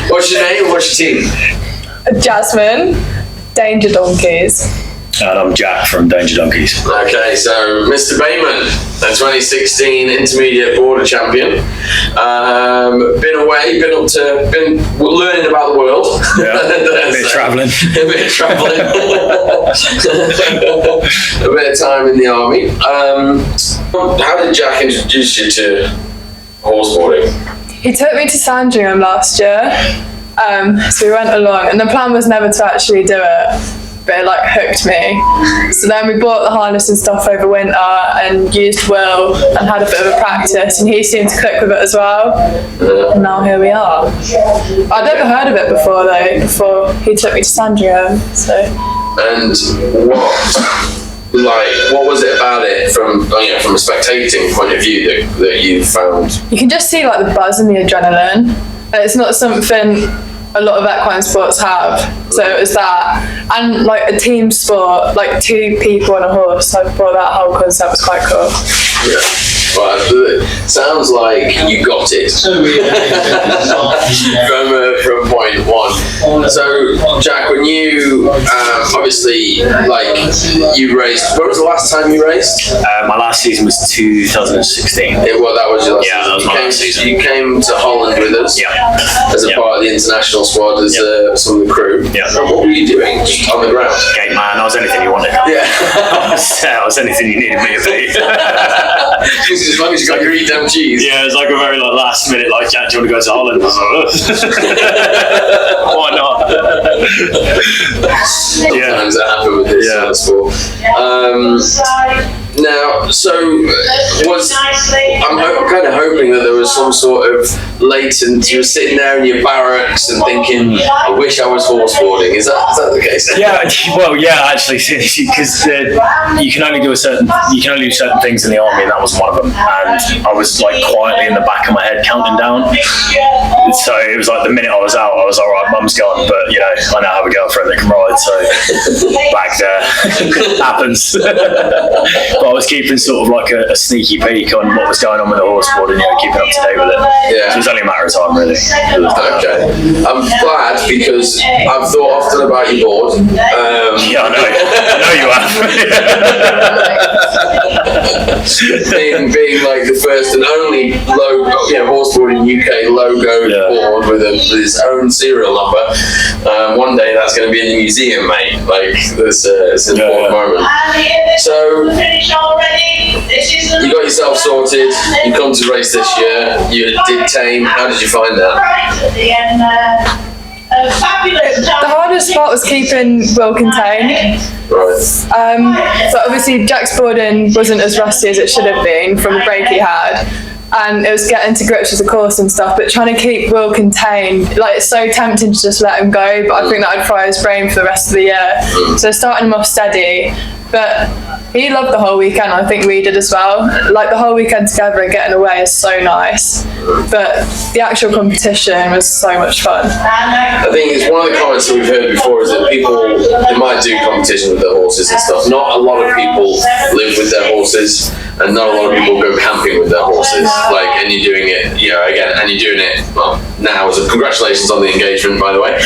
What's your name? What's your team? Jasmine, Danger Donkeys. And I'm Jack from Danger Donkeys. Okay, so Mr. Bayman, a 2016 Intermediate Border Champion. Been away, been learning about the world. Yeah, a bit of travelling. A bit of travelling. A bit of time in the army. How did Jack introduce you to horseboarding? He took me to Sandringham last year, so we went along, and the plan was never to actually do it, but it like hooked me. So then we bought the harness and stuff over winter and used Will and had a bit of a practice, and he seemed to click with it as well. And now here we are. I'd never heard of it before though, before he took me to Sandringham. So. And what was it about it from a spectating point of view that you found? You can just see like the buzz and the adrenaline. It's not something a lot of equine sports have, so it was that, and like a team sport, like two people on a horse. I thought that whole concept was quite cool. Yeah. Well, it sounds like you got it from point one. So, Jack, when you obviously you raced, when was the last time you raced? My last season was 2016. That was your last season. That was my last season. You came to Holland with us as a part of the international squad, as some of the crew. Yeah. And what were you doing? Just on the ground? Gate man, I was anything you wanted. Yeah. I was anything you needed me to be. As long as you got your eat damn cheese. Yeah, it was like a very last minute, Jack, do you want to go to Holland? I was like, why not? Sometimes that happen with this sort of sport. Now, so I'm kind of hoping that there was some sort of latent, you were sitting there in your barracks and thinking, I wish I was horseboarding. Is that the case? Yeah, well, yeah, actually, because you can only do certain things in the army, and that was one of them. And I was quietly in the back of my head counting down. So it was like the minute I was out, I was all right, mum's gone, but I now have a girlfriend that can ride, so back there happens. But I was keeping sort of like a sneaky peek on what was going on with the horseboarding, keeping up to date with it. Yeah. So it was only a matter of time, really. Okay. I'm glad, because I've thought often about your board. Yeah, I know you have. being like the first and only logo, horseboarding UK logoed board with its own serial number. One day that's going to be in the museum, mate. It's an important moment. So you got yourself sorted. You come to race this year. You did tame. How did you find that? The hardest part was keeping Will contained. Right. So obviously Jack's boarding wasn't as rusty as it should have been from the break he had, and it was getting to grips with the course and stuff, but trying to keep Will contained, it's so tempting to just let him go, but I think that would fry his brain for the rest of the year. So starting him off steady, but he loved the whole weekend. I think we did as well. The whole weekend together and getting away is so nice, but the actual competition was so much fun. I think it's one of the comments that we've heard before is that people, they might do competition with their horses and stuff. Not a lot of people live with their horses, and not a lot of people go camping with their horses. And you're doing it, and you're doing it now. So congratulations on the engagement, by the way.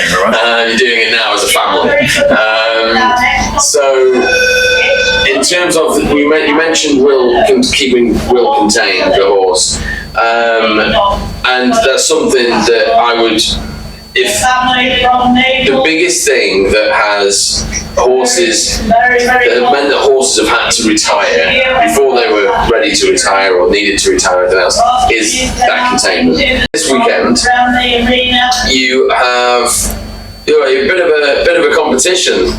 You're doing it now as a family. So, in terms of, you mentioned keeping Will contained, the horse, and that's something that I would, the biggest thing that has horses, that have meant that horses have had to retire before they were ready to retire or needed to retire, or anything else, is that containment. This weekend, you have a bit of a competition.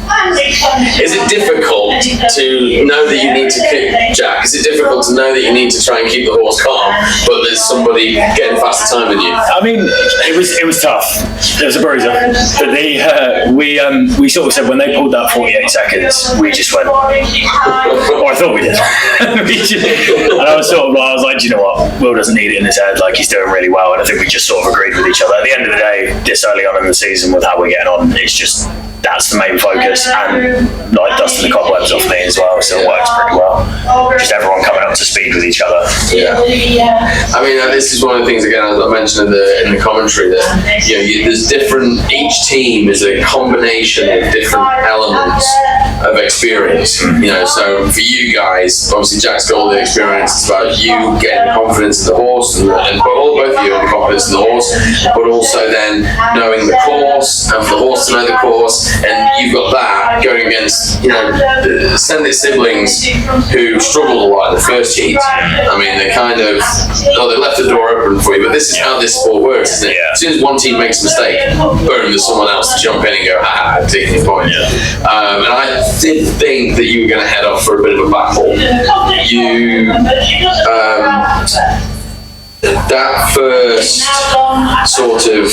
Is it difficult to know that you need to kick Jack? Is it difficult to know that you need to try and keep the horse calm, but there's somebody getting faster time than you? I mean, it was tough. It was a bruiser. But we sort of said when they pulled that 48 seconds, we just went, or I thought we did. And I was like, do you know what? Will doesn't need it in his head. He's doing really well. And I think we just sort of agreed with each other. At the end of the day, this early on in the season, with how we're getting on, it's just, that's the main focus, and dusting the cobwebs off me as well, so it works pretty well. Just everyone coming up up to speed with each other. Yeah. I mean, this is one of the things, again, as I mentioned in the commentary, that there's different, each team is a combination of different elements of experience. So for you guys, obviously Jack's got all the experience. It's about you getting the confidence in the horse, and both of you have the confidence in the horse, but also then knowing the course, and for the horse to know the course, and you've got that going against, Send It siblings who struggled a lot in the first heat. I mean, they kind of, they left the door open for you, but this is how this sport works, isn't it? As soon as one team makes a mistake, boom, there's someone else to jump in and go, I'm taking your point. And I did think that you were going to head off for a bit of a battle. That first sort of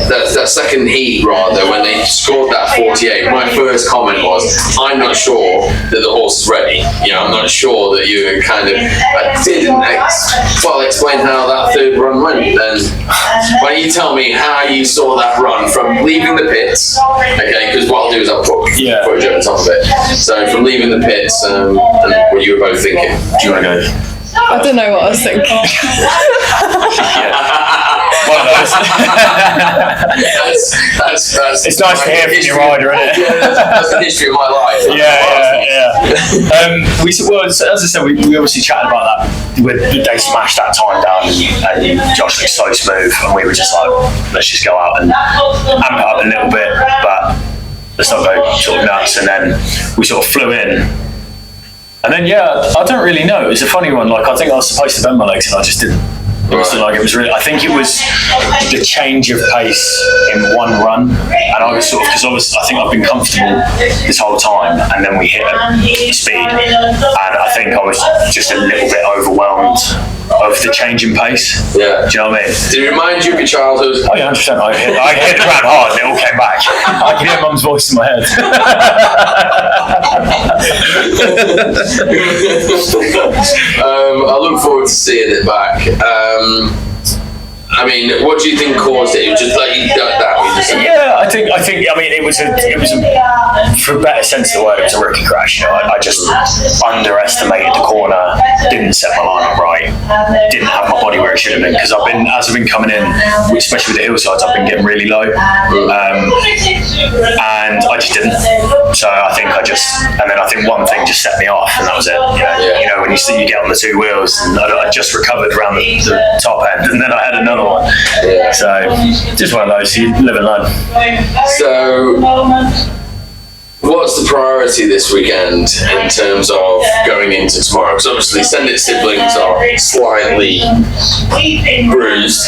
that second heat, rather, when they scored that 48, my first comment was, I'm not sure that the horse is ready. I'm not sure that you kind of didn't explain how that third run went. And why don't you tell me how you saw that run from leaving the pits? Okay, because what I'll do is I'll put footage over the top of it. So from leaving the pits, and what you were both thinking. Do you want to go? I don't know what I was thinking. One of those. That's it's nice to hear from your rider, isn't it? Yeah, that's the history of my life. As I said, we obviously chatted about that. They smashed that time down, and Josh looked so smooth, and we were just like, let's just go out and amp it up a little bit, but let's not go sort of nuts. And then we sort of flew in. And then, I don't really know. It was a funny one. Like, I think I was supposed to bend my legs and I just didn't. It was really, I think it was the change of pace in one run. And I was sort of, because I think I've been comfortable this whole time, and then we hit a speed. And I think I was just a little bit overwhelmed of the change in pace. Yeah. Do you know what I mean? Did it remind you of your childhood? Oh yeah, 100%. I hit the ground hard and it all came back. I could hear Mum's voice in my head. I look forward to seeing it back. I mean, what do you think caused it? It was just like Yeah, I think. I mean, it was a, for a better sense of the word, it was a rookie crash. I just underestimated the corner, didn't set my line up right, didn't have my body where it should have been, because as I've been coming in, especially with the hillsides, I've been getting really low, and I just didn't. So I think I think one thing just set me off, and that was it. When you get on the two wheels, and I just recovered around the top end, and then I had another one. So just one of those, you live and learn. So what's the priority this weekend in terms of going into tomorrow? Because obviously Send It siblings are slightly bruised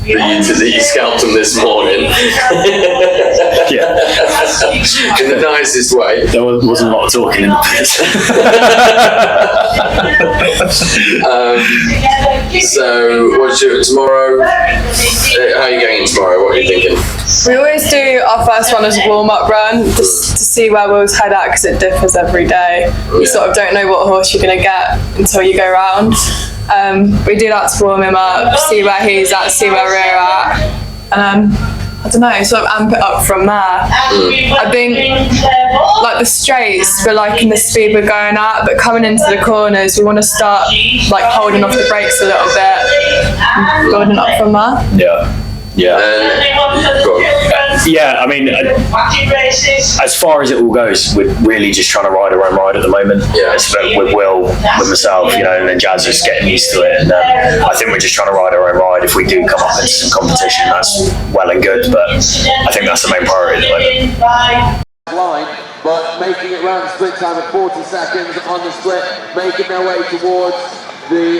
that you scalped them this morning. In the nicest way. There wasn't a lot of talking in the pits. So what's your tomorrow? How are you going tomorrow? What are you thinking? We always do our first one as a warm-up run just to see where we'll head at, because it differs every day. You sort of don't know what horse you're going to get until you go round. We do that to warm him up, see where he's at, see where we're at, and I don't know, sort of amp it up from there. I think like the straights, we're liking the speed we're going at, but coming into the corners, we want to start like holding off the brakes a little bit, building up from there. I mean, as far as it all goes, we're really just trying to ride our own ride at the moment. With Will, with myself, and then Jazz is getting used to it. And I think we're just trying to ride our own ride. If we do come up into some competition, that's well and good. But I think that's the main priority at the moment. But making it round the split time at 40 seconds on the split, making their way towards the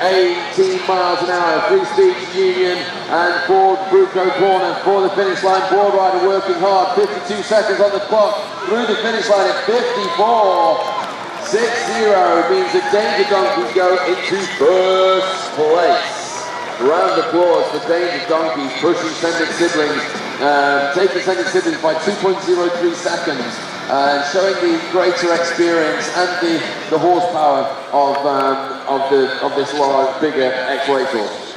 18 miles an hour, Free Speech Union and Ford Bruco corner for the finish line. Board rider working hard, 52 seconds on the clock, through the finish line at 54.60 means the Danger Donkeys go into first place. Round of applause for Danger Donkeys pushing Send It siblings, taking Send It siblings by 2.03 seconds. Showing the greater experience and the horsepower of this large, bigger X-Race horse.